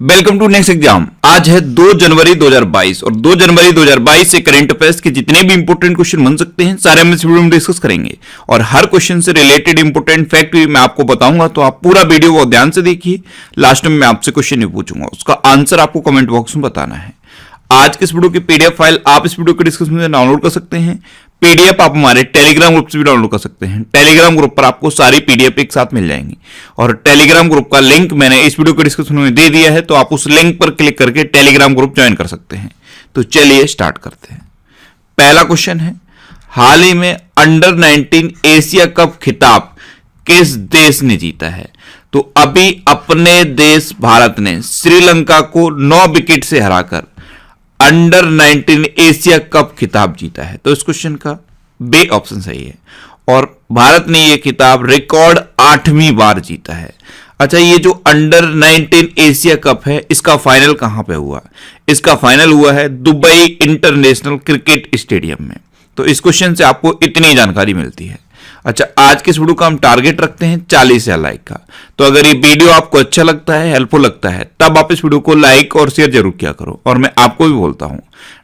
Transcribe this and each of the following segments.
Welcome to next exam. आज है 2 जनवरी 2022 और 2 जनवरी 2022 से करंट अफेयर्स के जितने भी इंपोर्टेंट क्वेश्चन बन सकते हैं सारे हम इस वीडियो में डिस्कस करेंगे और हर क्वेश्चन से रिलेटेड इंपोर्टेंट फैक्ट भी मैं आपको बताऊंगा, तो आप पूरा वीडियो को ध्यान से देखिए। लास्ट में मैं आपसे क्वेश्चन नहीं पूछूंगा, उसका आंसर आपको कमेंट बॉक्स में बताना है। आज के इस वीडियो की पीडीएफ फाइल आप इस वीडियो के डिस्क्रिप्शन में डाउनलोड कर सकते हैं। पीडीएफ आप हमारे टेलीग्राम ग्रुप से भी डाउनलोड कर सकते हैं। टेलीग्राम ग्रुप पर आपको सारी पीडीएफ एक साथ मिल जाएंगी और टेलीग्राम ग्रुप का लिंक मैंने इस वीडियो के डिस्क्रिप्शन में दे दिया है, तो आप उस लिंक पर क्लिक करके टेलीग्राम ग्रुप ज्वाइन कर सकते हैं। तो चलिए स्टार्ट करते हैं। पहला क्वेश्चन है, हाल ही में अंडर 19 एशिया कप खिताब किस देश ने जीता है? तो अभी अपने देश भारत ने श्रीलंका को 9 विकेट से हराकर अंडर 19 एशिया कप खिताब जीता है। तो इस क्वेश्चन का बे ऑप्शन सही है और भारत ने यह खिताब रिकॉर्ड 8वीं बार जीता है। अच्छा, ये जो अंडर 19 एशिया कप है इसका फाइनल कहां पे हुआ? इसका फाइनल हुआ है दुबई इंटरनेशनल क्रिकेट स्टेडियम में। तो इस क्वेश्चन से आपको इतनी जानकारी मिलती है। अच्छा, आज के इस वीडियो का हम टारगेट रखते हैं 40,000 लाइक का। तो अगर ये वीडियो आपको अच्छा लगता है, हेल्पफुल लगता है, तब आप इस वीडियो को लाइक और शेयर जरूर किया करो। और मैं आपको भी बोलता हूं,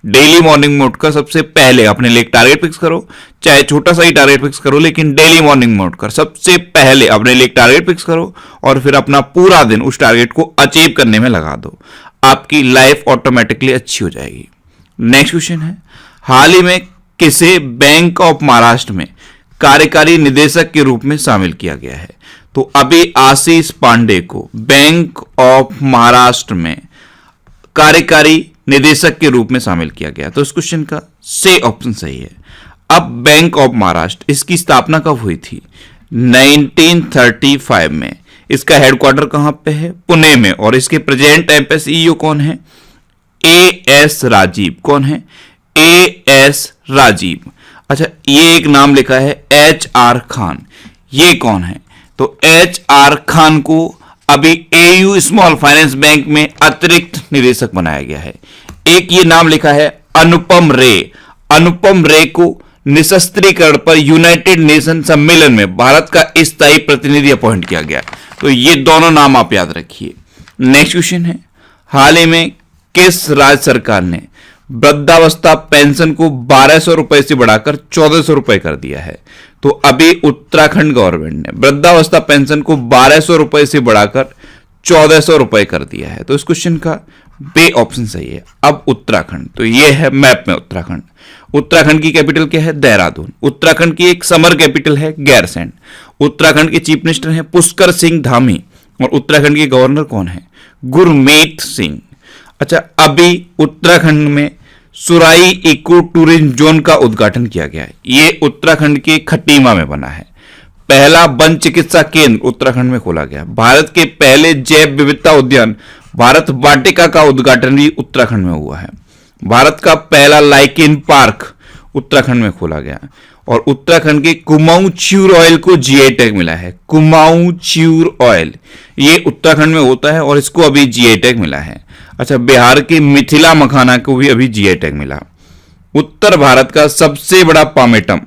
डेली मॉर्निंग मोड का सबसे पहले अपने लिए एक टारगेट फिक्स करो, चाहे छोटा सा ही टारगेट फिक्स करो, लेकिन डेली मॉर्निंग मोड का सबसे पहले अपने लिए एक टारगेट फिक्स करो और फिर अपना पूरा दिन उस टारगेट को अचीव करने में लगा दो। आपकी लाइफ ऑटोमेटिकली अच्छी हो जाएगी। नेक्स्ट क्वेश्चन है, हाल ही में किसे बैंक ऑफ महाराष्ट्र में कार्यकारी निदेशक के रूप में शामिल किया गया है? तो अभी आशीष पांडे को बैंक ऑफ महाराष्ट्र में कार्यकारी निदेशक के रूप में शामिल किया गया। तो इस क्वेश्चन का से ऑप्शन सही है। अब बैंक ऑफ महाराष्ट्र, इसकी स्थापना कब हुई थी? 1935 में। इसका हेडक्वार्टर कहां पे है? पुणे में। और इसके प्रेजेंट एमपीसीईओ कौन है? एएस राजीव। कौन है? एएस राजीव। अच्छा, ये एक नाम लिखा है HR खान, ये कौन है? तो HR खान को अभी AU स्मॉल फाइनेंस बैंक में अतिरिक्त निदेशक बनाया गया है। एक ये नाम लिखा है अनुपम रे। अनुपम रे को निशस्त्रीकरण पर यूनाइटेड नेशन सम्मेलन में भारत का स्थायी प्रतिनिधि अपॉइंट किया गया। तो ये दोनों नाम आप याद रखिए। नेक्स्ट क्वेश्चन है, हाल ही में किस राज्य सरकार ने वृद्धावस्था पेंशन को 1200 रुपए से बढ़ाकर 1400 रुपए कर दिया है? तो अभी उत्तराखंड गवर्नमेंट ने वृद्धावस्था पेंशन को 1200 रुपए से बढ़ाकर 1400 रुपए कर दिया है। तो इस क्वेश्चन का बे ऑप्शन सही है। अब उत्तराखंड, तो ये है मैप में उत्तराखंड। उत्तराखंड की कैपिटल क्या है? देहरादून। उत्तराखंड की एक समर कैपिटल है गैरसैंण। उत्तराखंड के चीफ मिनिस्टर हैं पुष्कर सिंह धामी और उत्तराखंड के गवर्नर कौन है? गुरमीत सिंह। अच्छा, अभी उत्तराखंड में सुराई इको टूरिज्म जोन का उद्घाटन किया गया है। ये उत्तराखंड के खटीमा में बना है। पहला वन चिकित्सा केंद्र उत्तराखंड में खोला गया। भारत के पहले जैव विविधता उद्यान भारत वाटिका का उद्घाटन भी उत्तराखंड में हुआ है। भारत का पहला लाइकेन पार्क उत्तराखंड में खोला गया और उत्तराखंड के कुमाऊं च्यूर ऑयल को जीआई टैग मिला है। कुमाऊं च्यूर ऑयल ये उत्तराखंड में होता है और इसको अभी जीआई टैग मिला है। अच्छा, बिहार के मिथिला मखाना को भी अभी जीआई टैग मिला। उत्तर भारत का सबसे बड़ा पामेटम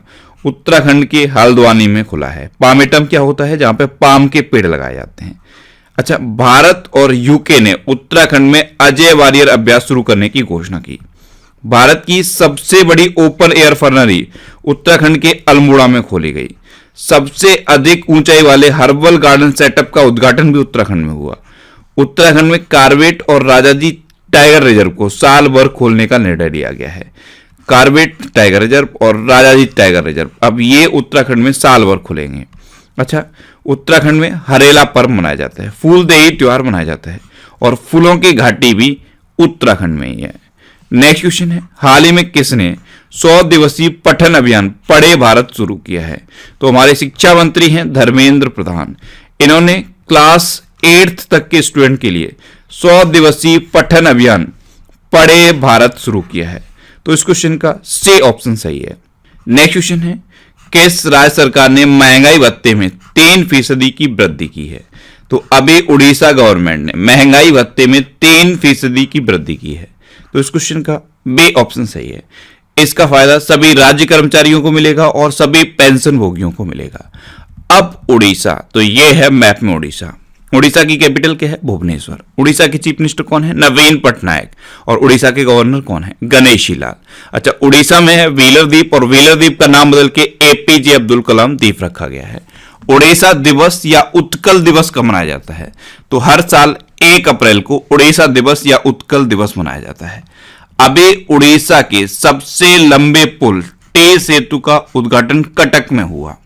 उत्तराखंड के हल्द्वानी में खुला है। पामेटम क्या होता है? जहां पे पाम के पेड़ लगाए जाते हैं। अच्छा, भारत और यूके ने उत्तराखंड में अजय वारियर अभ्यास शुरू करने की घोषणा की। भारत की सबसे बड़ी ओपन एयर फर्नरी उत्तराखंड के अल्मोड़ा में खोली गई। सबसे अधिक ऊंचाई वाले हर्बल गार्डन सेटअप का उद्घाटन भी उत्तराखंड में हुआ। उत्तराखंड में कार्बेट और राजाजी टाइगर रिजर्व को साल भर खोलने का निर्णय लिया गया है। कार्बेट टाइगर रिजर्व और राजाजी टाइगर रिजर्व अब ये उत्तराखंड में साल भर खुलेंगे। अच्छा, उत्तराखंड में हरेला पर्व मनाया जाता है, फूलदेही त्योहार मनाया जाता है और फूलों की घाटी भी उत्तराखंड में ही है। नेक्स्ट क्वेश्चन है, हाल ही में किसने 100 दिवसीय पठन अभियान पढ़े भारत शुरू किया है? तो हमारे शिक्षा मंत्री हैं धर्मेंद्र प्रधान। इन्होंने क्लास 8th तक के स्टूडेंट के लिए 100 दिवसीय पठन अभियान पढ़े भारत शुरू किया है। तो इस क्वेश्चन का से ऑप्शन सही है। नेक्स्ट क्वेश्चन है, किस राज्य सरकार ने महंगाई भत्ते में 3% की वृद्धि की है? तो अभी उड़ीसा गवर्नमेंट ने महंगाई भत्ते में 3% की वृद्धि की है। तो इस क्वेश्चन का बे ऑप्शन सही है। इसका फायदा सभी राज्य कर्मचारियों को मिलेगा और सभी पेंशन भोगियों को मिलेगा। अब उड़ीसा, तो ये है मैप में उड़ीसा। उड़ीसा की कैपिटल क्या है? भुवनेश्वर। उड़ीसा के चीफ मिनिस्टर कौन है? नवीन पटनायक। और उड़ीसा के गवर्नर कौन है? गणेशी लाल। अच्छा, उड़ीसा में है व्हीलर द्वीप, और व्हीलर द्वीप का नाम बदल के एपीजे अब्दुल कलाम द्वीप रखा गया है। उड़ीसा दिवस या उत्कल दिवस कब मनाया जाता है? तो हर साल 1 अप्रैल को उड़ीसा दिवस या उत्कल दिवस मनाया जाता है। अभी उड़ीसा के सबसे लंबे पुल टे सेतु का उद्घाटन कटक में हुआ।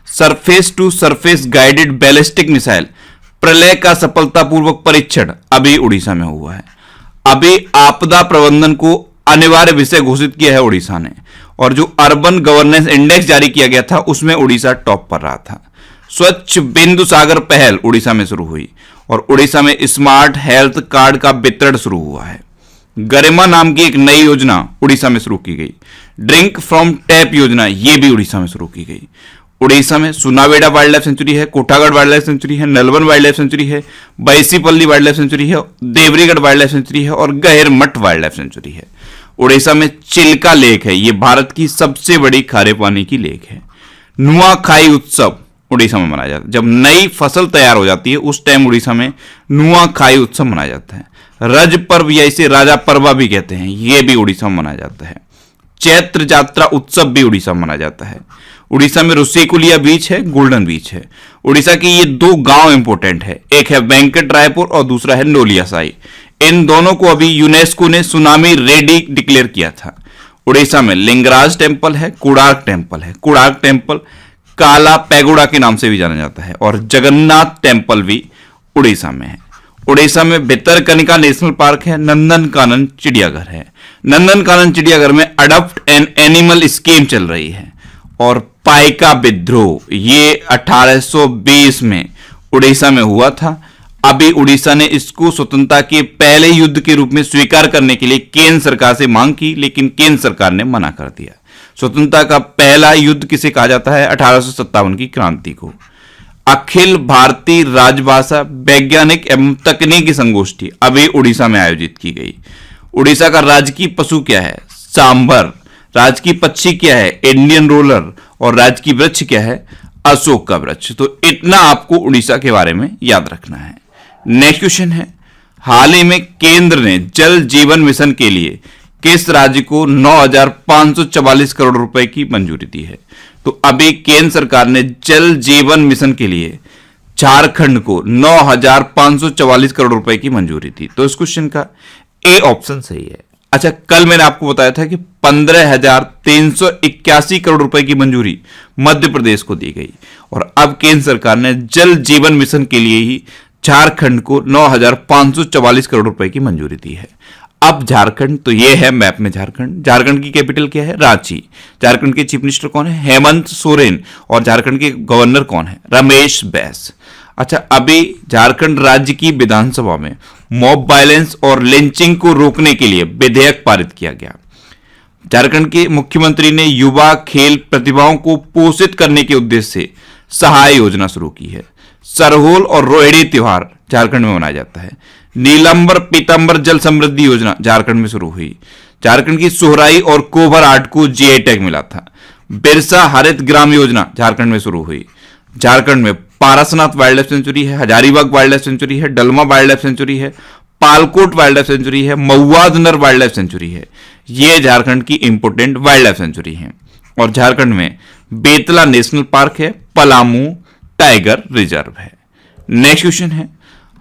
Surface to surface guided ballistic missile Pralay का सफलतापूर्वक परीक्षण अभी उड़ीसा में हुआ है। अभी आपदा प्रबंधन को अनिवार्य विषय घोषित किया है उड़ीसा ने, और जो अर्बन गवर्नेंस इंडेक्स जारी किया गया था उसमें उड़ीसा टॉप पर रहा था। स्वच्छ बिंदु सागर पहल उड़ीसा में शुरू हुई, और उड़ीसा में स्मार्ट हेल्थ कार्ड का वितरण शुरू हुआ है। गरिमा नाम की एक नई योजना उड़ीसा में शुरू की गई। ड्रिंक फ्रॉम टैप योजना ये भी उड़ीसा में शुरू की गई। उड़ीसा में सुनावेडा वाइल्ड लाइफ सेंचुरी है, कोटागढ़ वाइल्ड लाइफ सेंचुरी है, नलवन वाइल्ड लाइफ सेंचुरी है, बैसीपल्ली वाइल्ड लाइफ सेंचुरी है, देवरीगढ़ वाइल्ड लाइफ सेंचुरी है, और गहिरमठ वाइल्ड लाइफ सेंचुरी है। उड़ीसा में चिल्का लेक है, ये भारत की सबसे बड़ी खारे पानी की लेक है। नुआखाई उत्सव उड़ीसा में मनाया जाता है। जब नई फसल तैयार हो जाती है उस टाइम उड़ीसा में नुआखाई उत्सव मनाया जाता है। रज पर्व या इसे राजा पर्वा भी कहते हैं, यह भी उड़ीसा में मनाया जाता है। चैत्र यात्रा उत्सव भी उड़ीसा में मनाया जाता है। उड़ीसा में रुसेकुलिया बीच है, गोल्डन बीच है। उड़ीसा के ये 2 गांव इंपोर्टेंट है, एक है वेंकट रायपुर और दूसरा है नोलियासाई। इन दोनों को अभी यूनेस्को ने सुनामी रेडी डिक्लेयर किया था। उड़ीसा में लिंगराज टेम्पल है, कुड़ार्क टेम्पल है। कुड़ार्क टेम्पल काला पैगोडा के नाम से भी जाना जाता है, और जगन्नाथ टेम्पल भी उड़ीसा में है। उड़ीसा में भितरकनिका नेशनल पार्क है। नंदनकानन चिड़ियाघर है। नंदनकानन चिड़ियाघर में अडॉप्ट एन एनिमल स्कीम चल रही है। और पाइका विद्रोह ये 1820 में उड़ीसा में हुआ था। अभी उड़ीसा ने इसको स्वतंत्रता के पहले युद्ध के रूप में स्वीकार करने के लिए केंद्र सरकार से मांग की, लेकिन केंद्र सरकार ने मना कर दिया। स्वतंत्रता का पहला युद्ध किसे कहा जाता है? 1857 की क्रांति को। अखिल भारतीय राजभाषा वैज्ञानिक एवं तकनीकी संगोष्ठी अभी उड़ीसा में आयोजित की गई। उड़ीसा का राजकीय पशु क्या है? सांभर। राजकीय पक्षी क्या है? Indian roller. और राजकीय वृक्ष क्या है? अशोक का वृक्ष। तो इतना आपको उड़ीसा के बारे में याद रखना है। नेक्स्ट क्वेश्चन है, हाल ही में केंद्र ने जल जीवन मिशन के लिए किस राज्य को 9,544 करोड़ रुपए की मंजूरी दी है? तो अभी केंद्र सरकार ने जल जीवन मिशन के लिए झारखंड को 9,544 करोड़ रुपए की मंजूरी दी। तो इस क्वेश्चन का ए ऑप्शन सही है। अच्छा, कल मैंने आपको बताया था कि 15,381 करोड़ रुपए की मंजूरी मध्य प्रदेश को दी गई, और अब केंद्र सरकार ने जल जीवन मिशन के लिए ही झारखंड को 9,544 करोड़ रुपए की मंजूरी दी है। अब झारखंड, तो ये है मैप में झारखंड। झारखंड की कैपिटल क्या है? रांची। झारखंड के चीफ मिनिस्टर कौन है? हेमंत सोरेन। और झारखंड के गवर्नर कौन है? रमेश बैस। अच्छा, अभी झारखंड राज्य की विधानसभा में मॉब वायलेंस और लिंचिंग को रोकने के लिए विधेयक पारित किया गया। झारखंड के मुख्यमंत्री ने युवा खेल प्रतिभाओं को पोषित करने के उद्देश्य से सहाय योजना शुरू की है। सरहोल और रोहिणी त्योहार झारखंड में मनाया जाता है। नीलंबर पीतांबर जल समृद्धि योजना झारखंड में शुरू हुई। झारखंड की सोहराई और कोबर आर्ट को जीआई टैग मिला था। बिरसा हरित ग्राम योजना झारखंड में शुरू हुई। झारखंड में पारसनाथ वाइल्ड लाइफ सेंचुरी है, हजारीबाग वाइल्ड लाइफ सेंचुरी है, डलमा वाइल्ड लाइफ सेंचुरी है, पालकोट वाइल्ड लाइफ सेंचुरी है, महुआधनर वाइल्ड लाइफ सेंचुरी है। ये झारखंड की इंपोर्टेंट वाइल्ड लाइफ सेंचुरी है। और झारखंड में बेतला नेशनल पार्क है, पलामू टाइगर रिजर्व है। नेक्स्ट क्वेश्चन है,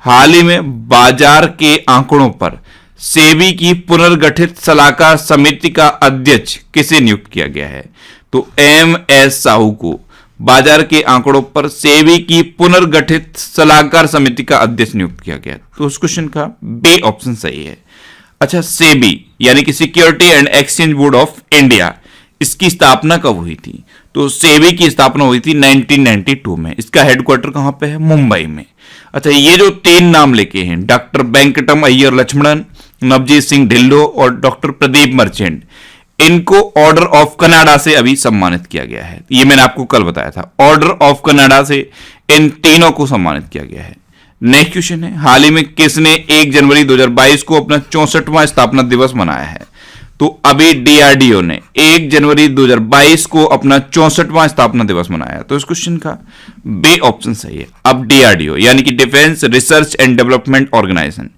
हाल ही में बाजार के आंकड़ों पर सेबी की पुनर्गठित सलाहकार समिति का अध्यक्ष किसे नियुक्त किया गया है? तो एम.एस. साहू को बाजार के आंकड़ों पर सेबी की पुनर्गठित सलाहकार समिति का अध्यक्ष नियुक्त किया गया। तो उस क्वेश्चन का बी ऑप्शन सही है। अच्छा, सेबी यानी कि security and exchange board of India, इसकी स्थापना कब हुई थी? तो सेबी की स्थापना हुई थी 1992 में। इसका हेडक्वार्टर कहां पे है? मुंबई में। अच्छा, ये जो 3 नाम लेके हैं, डॉक्टर वेंकटम अय्यर लक्ष्मणन, नवजीत सिंह ढिल्लो और डॉक्टर प्रदीप मर्चेंट, इनको ऑर्डर ऑफ कनाडा से अभी सम्मानित किया गया है। ये मैंने आपको कल बताया था, ऑर्डर ऑफ कनाडा से इन तीनों को सम्मानित किया गया है। नेक्स्ट क्वेश्चन है, हाल ही में किसने 1 जनवरी 2022 को अपना 64वां स्थापना दिवस मनाया है? तो अभी डीआरडीओ ने 1 जनवरी 2022 को अपना 64वां स्थापना दिवस मनाया। तो इस क्वेश्चन का बी ऑप्शन सही है। अब डीआरडीओ यानी कि defence research and development organisation,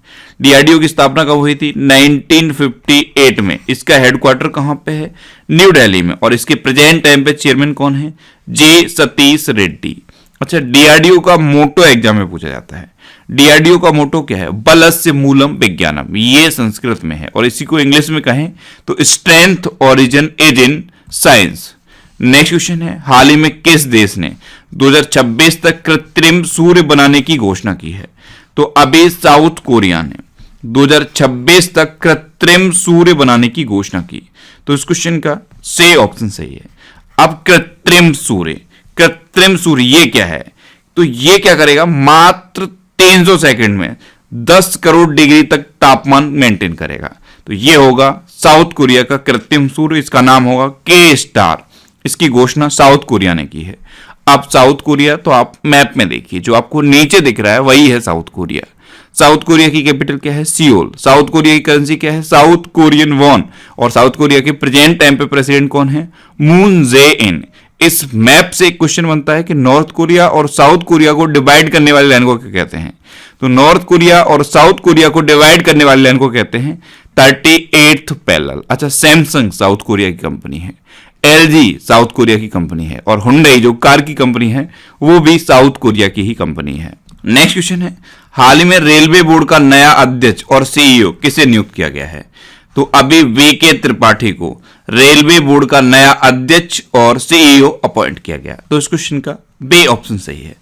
DRDO की स्थापना कब हुई थी? 1958 में। इसका हेडक्वार्टर कहां पे है? न्यू दिल्ली में। और इसके प्रेजेंट टाइम पे चेयरमैन कौन है? जे सतीश रेड्डी। अच्छा, डीआरडीओ का मोटो एग्जाम में पूछा जाता है। डीआरडीओ का मोटो क्या है? बलस्य मूलम विज्ञानम, ये संस्कृत में है। और इसी को इंग्लिश में कहें तो strength origin is in science. Next question है, हाल ही में किस देश ने 2026 तक कृत्रिम सूर्य बनाने की घोषणा की है? तो अभी साउथ कोरिया ने 2026 तक कृत्रिम सूर्य बनाने की घोषणा की। तो इस क्वेश्चन का सी ऑप्शन सही है। अब कृत्रिम सूर्य ये क्या है? तो ये क्या करेगा? मात्र 300 सेकंड में 10 करोड़ डिग्री तक तापमान मेंटेन करेगा। तो ये होगा साउथ कोरिया का कृत्रिम सूर्य। इसका नाम होगा के स्टार। इसकी घोषणा साउथ कोरिया ने की है। अब साउथ कोरिया तो आप मैप में देखिए, जो आपको नीचे दिख रहा है वही है साउथ कोरिया। साउथ कोरिया की कैपिटल क्या है? सियोल। साउथ कोरिया की करेंसी क्या है? South Korean von. और साउथ कोरिया के प्रेजेंट टाइम पे प्रेसिडेंट कौन है? मून जे इन। इस मैप से एक क्वेश्चन बनता है कि नॉर्थ कोरिया और साउथ कोरिया को डिवाइड करने वाली लाइन को क्या कहते हैं? तो नॉर्थ कोरिया और साउथ कोरिया को डिवाइड करने वाली लाइन को कहते हैं 38th पैरेलल। अच्छा, सैमसंग साउथ कोरिया की कंपनी है, एलजी साउथ कोरिया की कंपनी है, और हुंडई जो कार की कंपनी है वो भी साउथ कोरिया की ही कंपनी है। नेक्स्ट क्वेश्चन है, हाल ही में रेलवे बोर्ड का नया अध्यक्ष और सीईओ किसे नियुक्त किया गया है? तो अभी वीके त्रिपाठी को रेलवे बोर्ड का नया अध्यक्ष और सीईओ अपॉइंट किया गया। तो इस क्वेश्चन का बी ऑप्शन सही है।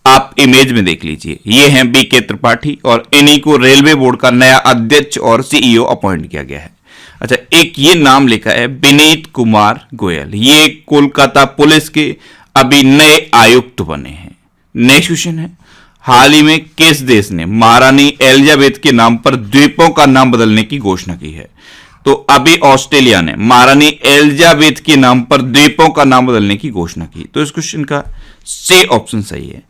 आप इमेज में देख लीजिए, ये हैं बीके त्रिपाठी और इन्हीं को रेलवे बोर्ड का नया अध्यक्ष और सीईओ अपॉइंट किया गया है। अच्छा, एक ये नाम लिखा है विनीत कुमार गोयल, ये कोलकाता पुलिस के अभी नए आयुक्त बने हैं। नेक्स्ट क्वेश्चन है, हाल ही में किस देश ने महारानी एलिजाबेथ के नाम पर द्वीपों का नाम बदलने की घोषणा की है? तो अभी ऑस्ट्रेलिया ने महारानी एलिजाबेथ के नाम पर द्वीपों का नाम बदलने की घोषणा की। तो इस क्वेश्चन का सी ऑप्शन सही है।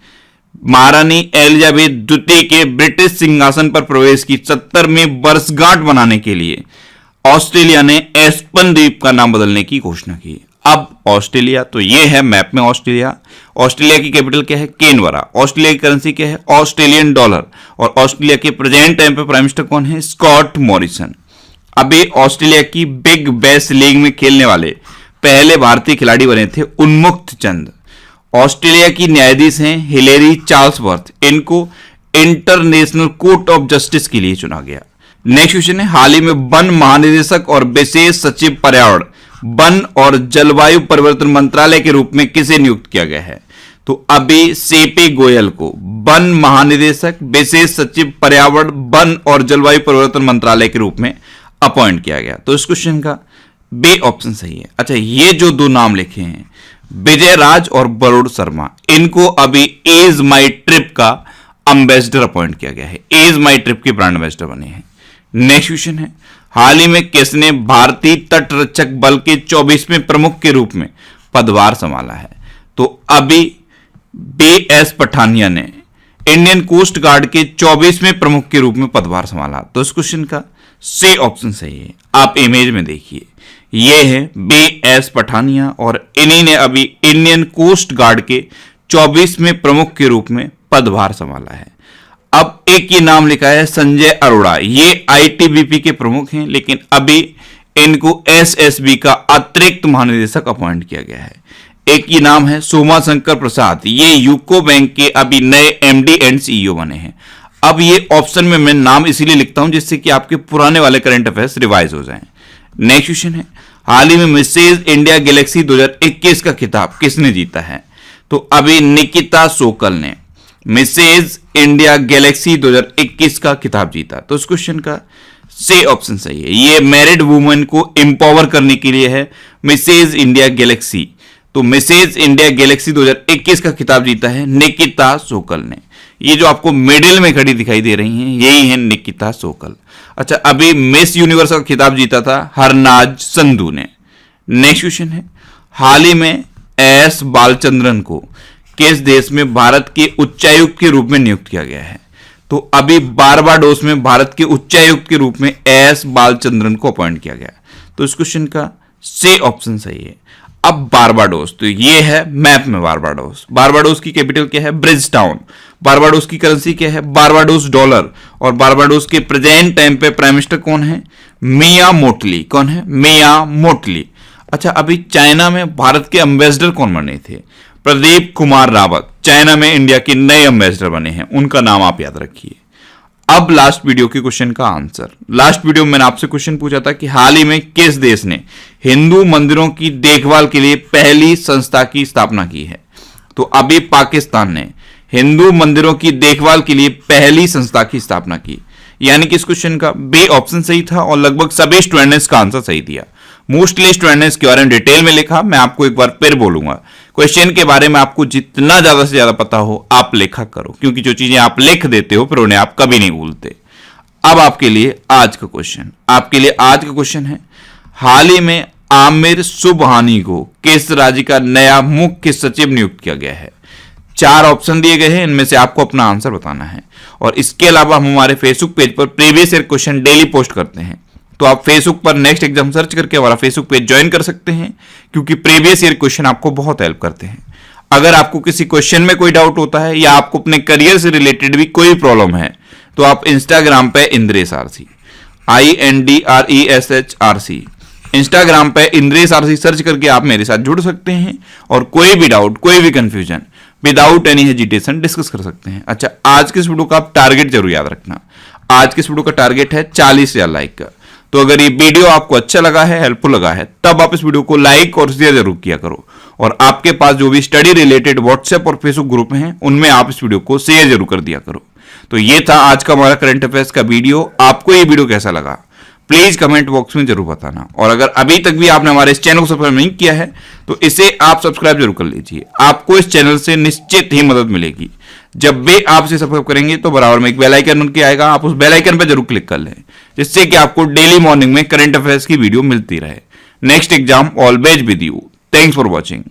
महारानी एलिजाबेथ द्वितीय के ब्रिटिश सिंहासन पर प्रवेश की 70वीं वर्षगांठ मनाने के लिए ऑस्ट्रेलिया ने एस्पन द्वीप का नाम बदलने की घोषणा की। अब ऑस्ट्रेलिया, तो ये है मैप में ऑस्ट्रेलिया। ऑस्ट्रेलिया की कैपिटल क्या है? कैनबरा। ऑस्ट्रेलिया की करेंसी क्या है? Australian dollar. और ऑस्ट्रेलिया के प्रेजेंट टाइम पे प्राइम मिनिस्टर कौन है? Scott Morrison. अभी ऑस्ट्रेलिया की बिग बैश लीग में खेलने वाले पहले भारतीय खिलाड़ी बने थे उन्मुक्त चंद। ऑस्ट्रेलिया की न्यायाधीश हैं हिलेरी चार्ल्सवर्थ। इनको इंटरनेशनल कोर्ट ऑफ जस्टिस के लिए चुना गया। नेक्स्ट क्वेश्चन है, हाल ही में वन महानिदेशक और विशेष सचिव पर्यावरण, वन और जलवायु परिवर्तन मंत्रालय के रूप में किसे नियुक्त किया गया है? तो अभी सीपी गोयल को वन महानिदेशक, विशेष सचिव पर्यावरण, वन और जलवायु परिवर्तन मंत्रालय के रूप में अपॉइंट किया गया। तो इस क्वेश्चन का बी ऑप्शन सही है। अच्छा, ये जो दो नाम लिखे हैं विजय राज और वरुण शर्मा, इनको अभी एज माई ट्रिप का एम्बेसडर अपॉइंट किया गया है। एज माई ट्रिप के ब्रांड एम्बेसडर बने हैं। नेक्स्ट क्वेश्चन है, हाल ही में किसने भारतीय तटरक्षक बल के 24वें प्रमुख के रूप में पदभार संभाला है? तो अभी बीएस पठानिया ने इंडियन कोस्ट गार्ड के 24वें प्रमुख के रूप में पदभार संभाला। तो इस क्वेश्चन का सी ऑप्शन सही है। आप इमेज में देखिए, ये है बीएस पठानिया और इन्हीं ने अभी इंडियन कोस्ट गार्ड के 24वें प्रमुख के रूप में पदभार संभाला है। अब एक ये नाम लिखा है संजय अरोड़ा, ये आईटीबीपी के प्रमुख हैं, लेकिन अभी इनको एसएसबी का अतिरिक्त महानिदेशक अपॉइंट किया गया है। एक ये नाम है सोमा शंकर प्रसाद, ये यूको बैंक के अभी नए एमडी एंड सीईओ बने हैं। अब ये ऑप्शन में मैं नाम इसीलिए लिखता हूं जिससे कि आपके पुराने वाले करंट अफेयर्स रिवाइज हो जाएं। नेक्स्ट क्वेश्चन है, हाल ही में मिसेज इंडिया गैलेक्सी 2021 का खिताब किसने जीता है? तो अभी निकिता सोकल ने मिसेज इंडिया गैलेक्सी 2021 का खिताब जीता। तो इस क्वेश्चन का सी ऑप्शन सही है। ये मैरिड वुमेन को एम्पावर करने के लिए है मिसेज इंडिया गैलेक्सी। तो मिसेज इंडिया गैलेक्सी 2021 का खिताब जीता है निकिता सोकल ने। ये जो आपको मिडिल में खड़ी दिखाई दे रही हैं यही है निकिता सोकल। अच्छा, अभी मिस यूनिवर्स का खिताब जीता था हरनाज संधू ने। नेक्स्ट क्वेश्चन है, हाल ही में एस बालचंद्रन को किस देश में भारत के उच्चायुक्त के रूप में नियुक्त किया गया है? तो अभी बारबाडोस में भारत के उच्चायुक्त के रूप में एस बालचंद्रन को अपॉइंट किया गया। तो इस क्वेश्चन का C ऑप्शन सही है। अब बारबाडोस, तो ये है मैप में बारबाडोस। बारबाडोस की कैपिटल क्या है? ब्रिजटाउन। बारबाडोस की करेंसी क्या है? Barbados dollar. और बारबाडोस के प्रेजेंट टाइम पे प्राइम मिनिस्टर कौन है? मिया मोटली। कौन है? मिया मोटली। अच्छा, अभी चाइना में भारत के एम्बेसडर कौन बने थे? प्रदीप कुमार रावत चाइना में इंडिया के नए एम्बेसडर बने हैं, उनका नाम आप याद रखिए। अब लास्ट वीडियो के क्वेश्चन का आंसर। लास्ट वीडियो में मैंने आपसे क्वेश्चन पूछा था कि हाल ही में किस देश ने हिंदू मंदिरों की देखभाल के लिए पहली संस्था की स्थापना की है? तो अभी पाकिस्तान ने हिंदू मंदिरों की देखभाल के लिए पहली संस्था की स्थापना की। यानी कि इस क्वेश्चन का बी ऑप्शन सही था और लगभग सभी स्टूडेंट ने इसका आंसर सही दिया। मोस्टली स्टूडेंट ने इसके बारे में डिटेल में लिखा। मैं आपको एक बार फिर बोलूंगा, क्वेश्चन के बारे में आपको जितना ज्यादा से ज्यादा पता हो आप लिखा करो, क्योंकि जो चीजें आप लिख देते हो फिर उन्हें आप कभी नहीं भूलते। अब आपके लिए आज का क्वेश्चन है, हाल ही में आमिर सुबहानी को किस राज्य का नया मुख्य सचिव नियुक्त किया गया है? 4 ऑप्शन दिए गए हैं, इनमें से आपको अपना आंसर बताना है। और इसके अलावा हम हमारे फेसबुक पेज पर previous year question daily post करते हैं, तो आप फेसबुक पर नेक्स्ट एग्जाम सर्च करके हमारा फेसबुक पेज ज्वाइन कर सकते हैं, क्योंकि प्रीवियस ईयर क्वेश्चन आपको बहुत हेल्प करते हैं। अगर आपको किसी क्वेश्चन में कोई डाउट होता है या आपको अपने करियर से रिलेटेड भी कोई प्रॉब्लम है, तो आप इंस्टाग्राम पे इंद्रेश आरसी INDRESHRC इंस्टाग्राम पे इंद्रेश आरसी सर्च करके आप मेरे साथ जुड़ सकते हैं और कोई भी डाउट, कोई भी confusion without any hesitation discuss कर सकते हैं। अच्छा, आज के इस वीडियो का आप टारगेट जरूर याद रखना। आज के इस वीडियो का टारगेट है 40,000 लाइक का। तो अगर ये वीडियो आपको अच्छा लगा है, हेल्पफुल लगा है, तब आप इस वीडियो को लाइक और शेयर जरूर किया करो। और आपके पास जो भी स्टडी रिलेटेड व्हाट्सएप और फेसबुक ग्रुप हैं, उनमें आप इस वीडियो को शेयर जरूर कर दिया करो। तो ये था आज का हमारा करंट अफेयर्स का वीडियो। आपको ये वीडियो कैसा लगा प्लीज कमेंट बॉक्स में जरूर बताना। और अगर अभी तक भी आपने हमारे इस चैनल को सब्सक्राइब नहीं किया है तो इसे आप सब्सक्राइब जरूर कर लीजिए। आपको इस चैनल से निश्चित ही मदद मिलेगी। जब भी आप इसे सब्सक्राइब करेंगे तो बराबर में एक बेल आइकन बन के आएगा, आप उस बेल आइकन पर जरूर क्लिक कर लें, जिससे कि आपको डेली मॉर्निंग में करंट अफेयर्स की वीडियो मिलती रहे। Next exam always with you. Thanks for watching.